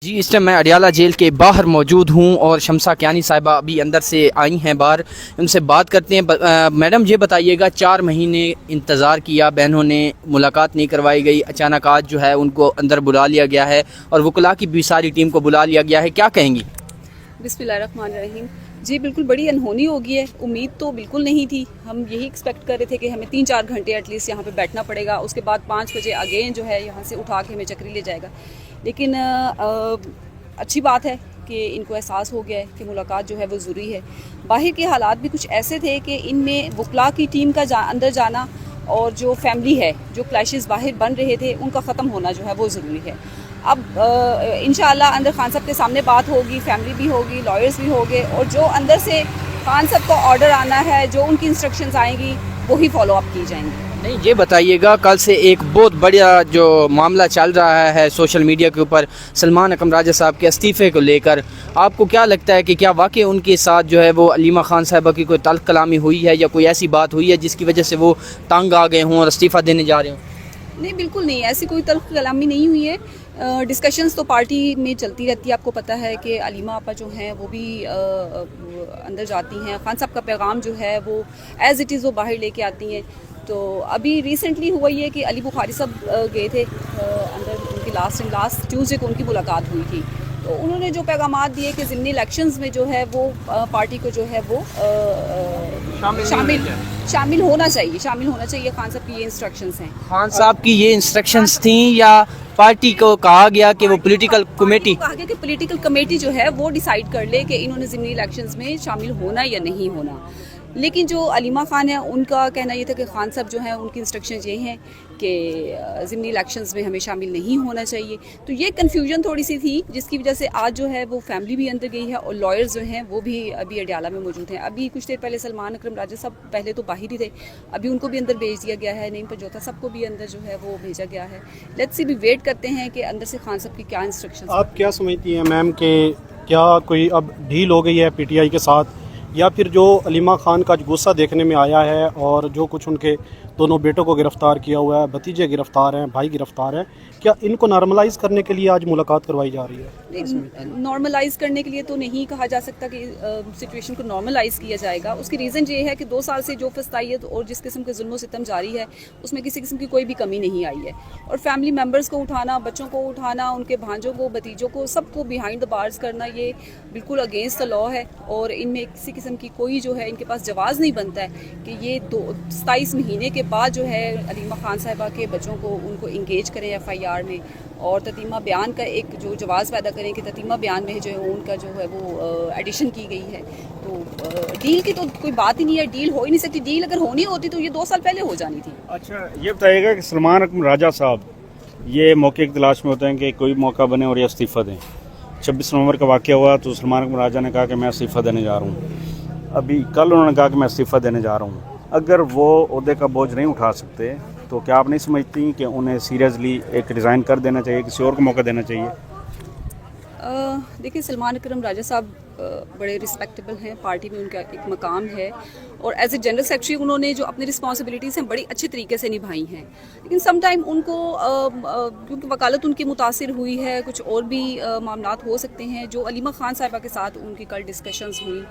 جی اس time میں Adiala jail کے باہر موجود ہوں اور شمسا کیانی صاحبہ ابھی اندر سے آئی ہیں باہر، ان سے بات کرتے ہیں۔ میڈم یہ بتائیے گا، 4 مہینے انتظار کیا، بہنوں نے ملاقات نہیں کروائی گئی، اچانک آج جو ہے ان کو اندر بلا لیا گیا ہے اور وکلاء کی بھی ساری ٹیم کو بلا لیا گیا ہے، کیا کہیں گی؟ بسم اللہ الرحمن الرحیم۔ جی بالکل بڑی انہونی ہو گئی ہے، امید تو بالکل نہیں تھی۔ ہم یہی ایکسپیکٹ کر رہے تھے کہ ہمیں 3-4 گھنٹے ایٹ لیسٹ یہاں پہ بیٹھنا پڑے گا، اس کے بعد 5 بجے اگین جو ہے یہاں سے اٹھا کے ہمیں چکری لے جائے گا۔ لیکن اچھی بات ہے کہ ان کو احساس ہو گیا ہے کہ ملاقات جو ہے وہ ضروری ہے۔ باہر کے حالات بھی کچھ ایسے تھے کہ ان میں وکلاء کی ٹیم کا اندر جانا اور جو فیملی ہے، جو کلیشز باہر بن رہے تھے، ان کا ختم ہونا جو ہے وہ ضروری ہے۔ اب انشاءاللہ اندر خان صاحب کے سامنے بات ہوگی، فیملی بھی ہوگی، لائرز بھی ہوگے، اور جو اندر سے خان صاحب کو آرڈر آنا ہے، جو ان کی انسٹرکشنز آئیں گی وہی فالو اپ کی جائیں گی۔ نہیں یہ بتائیے گا، کل سے ایک بہت بڑا جو معاملہ چل رہا ہے سوشل میڈیا کے اوپر سلمان اکرم راجہ صاحب کے استعفے کو لے کر، آپ کو کیا لگتا ہے کہ کیا واقعی ان کے ساتھ جو ہے وہ علیمہ خان صاحبہ کی کوئی تلخ کلامی ہوئی ہے یا کوئی ایسی بات ہوئی ہے جس کی وجہ سے وہ تنگ آ گئے ہوں اور استعفیٰ دینے جا رہے ہوں؟ نہیں بالکل نہیں، ایسی کوئی تلخ کلامی نہیں ہوئی ہے۔ ڈسکشنز تو پارٹی میں چلتی رہتی ہے۔ آپ کو پتہ ہے کہ علیمہ آپا جو ہیں وہ بھی اندر جاتی ہیں، خان صاحب کا پیغام جو ہے وہ ایز اٹ از وہ باہر لے کے آتی ہیں۔ تو ابھی ریسنٹلی ہوا یہ کہ علی بخاری صاحب گئے تھے اندر، ان کی لاسٹ ٹیوزڈے کو ان کی ملاقات ہوئی تھی، تو انہوں نے جو پیغامات دیے کہ ضمنی الیکشنز میں جو ہے وہ پارٹی کو جو ہے وہ شامل ہونا چاہیے۔ خان صاحب کی یہ انسٹرکشنز ہیں۔ خان صاحب کی یہ انسٹرکشنز تھیں یا پارٹی کو کہا گیا کہ وہ پولیٹیکل کمیٹی؟ کہا گیا کہ پولیٹیکل کمیٹی جو ہے وہ ڈیسائیڈ کر لے کہ انہوں نے ضمنی الیکشنز میں شامل ہونا یا نہیں ہونا۔ لیکن جو علیمہ خان ہیں ان کا کہنا یہ تھا کہ خان صاحب جو ہیں ان کی انسٹرکشنز یہ ہیں کہ ضمنی الیکشنز میں ہمیں شامل نہیں ہونا چاہیے۔ تو یہ کنفیوژن تھوڑی سی تھی جس کی وجہ سے آج جو ہے وہ فیملی بھی اندر گئی ہے اور لائرز جو ہیں وہ بھی ابھی اڈیالہ میں موجود ہیں۔ ابھی کچھ دیر پہلے سلمان اکرم راجہ صاحب پہلے تو باہر ہی تھے، ابھی ان کو بھی اندر بھیج دیا گیا ہے، نعیم پنجوتا صاحب کو بھی اندر جو ہے وہ بھیجا گیا ہے۔ لیٹس سی بھی ویٹ کرتے ہیں کہ اندر سے خان صاحب کی کیا انسٹرکشنز۔ آپ کیا سمجھتی ہیں میم کہ کیا کوئی اب ڈیل ہو گئی ہے پی ٹی آئی کے ساتھ، یا پھر جو علیمہ خان کا غصہ دیکھنے میں آیا ہے اور جو کچھ ان کے دونوں بیٹوں کو گرفتار کیا ہوا ہے، بھتیجے گرفتار ہیں، بھائی گرفتار ہیں، کیا ان کو نارملائز کرنے کے لیے آج ملاقات کروائی جا رہی ہے؟ نارملائز کرنے کے لیے تو نہیں کہا جا سکتا کہ سچویشن کو نارملائز کیا جائے گا۔ اس کی ریزن یہ ہے کہ 2 سال سے جو فسطائیت اور جس قسم کے ظلم و ستم جاری ہے اس میں کسی قسم کی کوئی بھی کمی نہیں آئی ہے، اور فیملی ممبرز کو اٹھانا، بچوں کو اٹھانا، ان کے بھانجوں کو، بھتیجوں کو، سب کو بیہائنڈ دا بارز کرنا، یہ بالکل اگینسٹ دا لا ہے، اور ان میں کسی قسم کی کوئی جو ہے ان کے پاس جواز نہیں بنتا ہے کہ یہ 27 مہینے کے بعد جو ہے علیمہ خان صاحبہ کے بچوں کو ان کو انگیج کریں FIR میں، اور تتیمہ بیان کا ایک جو جواز پیدا کریں کہ تتیمہ بیان میں جو ہے ان کا جو ہے وہ ایڈیشن کی گئی ہے۔ تو ڈیل کی تو کوئی بات ہی نہیں ہے، ڈیل ہو ہی نہیں سکتی۔ ڈیل اگر ہونی ہوتی تو یہ 2 سال پہلے ہو جانی تھی۔ اچھا یہ بتائیے گا کہ سلمان اکرم راجہ صاحب یہ موقع کی تلاش میں ہوتے ہیں کہ کوئی موقع بنے اور یہ استعفیٰ دیں۔ 26 نومبر کا واقعہ ہوا تو سلمان اکرم راجہ نے کہا کہ میں استعفیٰ دینے جا رہا ہوں، ابھی کل انہوں نے کہا کہ میں استعفیٰ دینے جا رہا ہوں۔ اگر وہ عہدے کا بوجھ نہیں اٹھا سکتے تو کیا آپ نہیں سمجھتی کہ انہیں سیریسلی ایک ریزائن کر دینا چاہیے، کسی اور کو موقع دینا چاہیے؟ دیکھیں سلمان اکرم راجہ صاحب بڑے رسپیکٹیبل ہیں، پارٹی میں ان کا ایک مقام ہے، اور ایز اے جنرل سیکرٹری انہوں نے جو اپنی رسپانسبلٹیز ہیں بڑی اچھے طریقے سے نبھائی ہیں۔ لیکن سم ٹائم ان کو کیونکہ وکالت ان کی متاثر ہوئی ہے، کچھ اور بھی معاملات ہو سکتے ہیں جو علیمہ خان صاحبہ کے ساتھ ان کی کل ڈسکشنز ہوئی،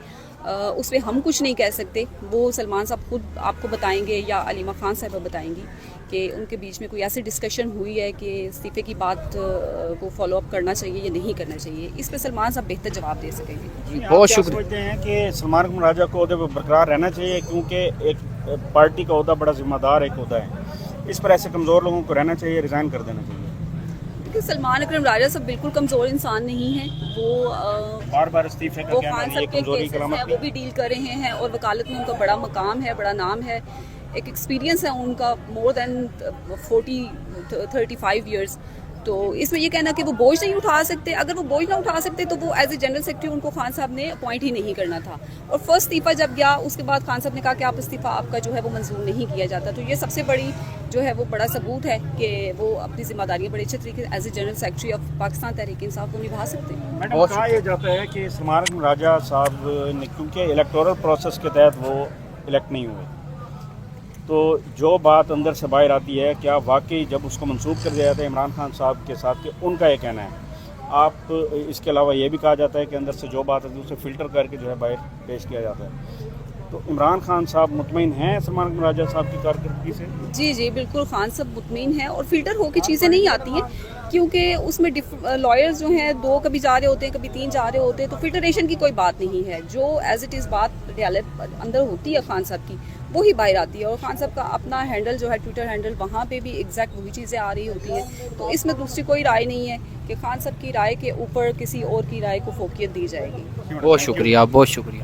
اس پہ ہم کچھ نہیں کہہ سکتے، وہ سلمان صاحب خود آپ کو بتائیں گے یا علیمہ خان صاحبہ بتائیں گی کہ ان کے بیچ میں کوئی ایسی ڈسکشن ہوئی ہے کہ استعفے کی بات کو فالو اپ کرنا چاہیے یا نہیں کرنا چاہیے۔ اس پہ سلمان صاحب بہتر جواب دے سکیں گے۔ بہت شکریہ۔ شکریہ۔ سمجھتے ہیں کہ سلمان اکرم راجہ کو عہدے پہ برقرار رہنا چاہیے کیونکہ ایک پارٹی کا عہدہ بڑا ذمہ دار ایک عہدہ ہے، اس پر ایسے کمزور لوگوں کو رہنا چاہیے، ریزائن کر دینا چاہیے؟ کیونکہ سلمان اکرم راجہ صاحب بالکل کمزور انسان نہیں ہیں، وہ بار بار استعفے کا وہ کہنا خان یہ صاحب کے کمزوری کیسز کی علامت ہیں وہ بھی ڈیل کر رہے ہیں، اور وکالت میں ان کا بڑا مقام ہے، بڑا نام ہے، ایک ایکسپیرینس ہے ان کا مور دین 35 ایئرس۔ تو اس میں یہ کہنا کہ وہ بوجھ نہیں اٹھا سکتے، اگر وہ بوجھ نہ اٹھا سکتے تو وہ ایز اے جنرل سیکرٹری ان کو خان صاحب نے اپوائنٹ ہی نہیں کرنا تھا، اور فرسٹ استعفیٰ جب گیا اس کے بعد خان صاحب نے کہا کہ آپ استعفیٰ آپ کا جو ہے وہ منظور نہیں کیا جاتا۔ تو یہ سب سے بڑی جو ہے وہ بڑا ثبوت ہے کہ وہ اپنی ذمہ داریاں بڑے اچھے طریقے سے as a general secretary of Pakistan Tehreek Insaf کو نبھا سکتے ہیں۔ میڈم کہا یہ جاتا ہے کہ سلمان اکرم راجہ صاحب نے کیونکہ الیکٹورل پروسیس کے تحت وہ الیکٹ نہیں ہوئے، تو جو بات اندر سے باہر آتی ہے کیا واقعی جب اس کو منسوخ کر دیا جاتا ہے عمران خان صاحب کے ساتھ کہ ان کا یہ کہنا ہے آپ اس کے علاوہ یہ بھی کہا جاتا ہے کہ اندر سے جو بات ہے اسے فلٹر کر کے جو ہے باہر پیش کیا جاتا ہے. تو عمران خان صاحب مطمئن ہیں سلمان اکرم راجہ صاحب کی کارکردگی سے؟ جی جی بالکل، خان صاحب مطمئن ہیں، اور فلٹر ہو کے چیزیں نہیں آتی ہیں، کیونکہ اس میں لائرز جو ہیں 2 کبھی جا رہے ہوتے ہیں، کبھی 3 جا رہے ہوتے ہیں، تو فلٹریشن کی کوئی بات نہیں ہے. جو ایز اٹ از بات ریالٹ اندر ہوتی ہے خان صاحب کی وہی باہر آتی ہے. اور خان صاحب کا اپنا ہینڈل جو ہے ٹویٹر ہینڈل، وہاں پہ بھی ایگزیکٹ وہی چیزیں آ رہی ہوتی ہیں. تو اس میں دوسری کوئی رائے نہیں ہے کہ خان صاحب کی رائے کے اوپر کسی اور کی رائے کو فوقیت دی جائے گی. بہت شکریہ، بہت شکریہ.